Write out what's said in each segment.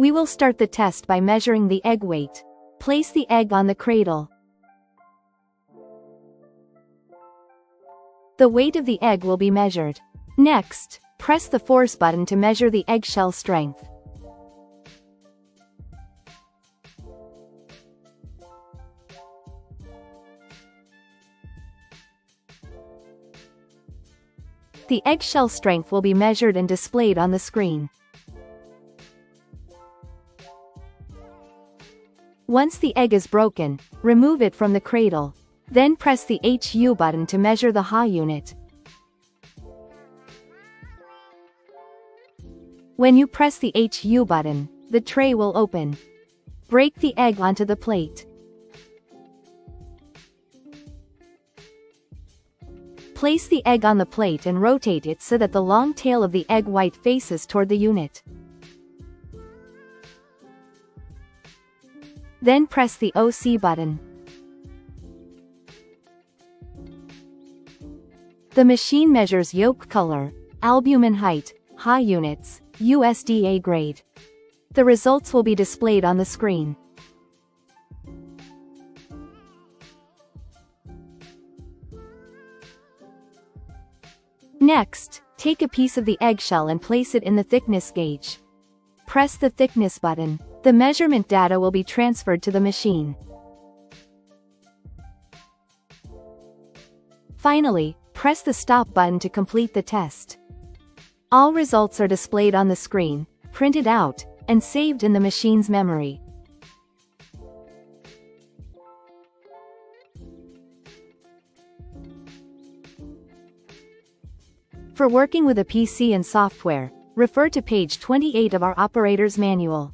We will start the test by measuring the egg weight. Place the egg on the cradle. The weight of the egg will be measured. Next, press the force button to measure the eggshell strength. The eggshell strength will be measured and displayed on the screen. Once the egg is broken, remove it from the cradle. Then press the HU button to measure the Haugh unit. When you press the HU button, the tray will open. Break the egg onto the plate. Place the egg on the plate and rotate it so that the long tail of the egg white faces toward the unit. Then press the OC button. The machine measures yolk color, albumen height, Haugh units, USDA grade. The results will be displayed on the screen. Next, take a piece of the eggshell and place it in the thickness gauge. Press the thickness button. The measurement data will be transferred to the machine. Finally, press the stop button to complete the test. All results are displayed on the screen, printed out, and saved in the machine's memory. For working with a PC and software, refer to page 28 of our operator's manual.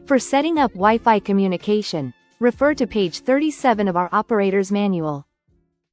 For setting up Wi-Fi communication, refer to page 37 of our operator's manual.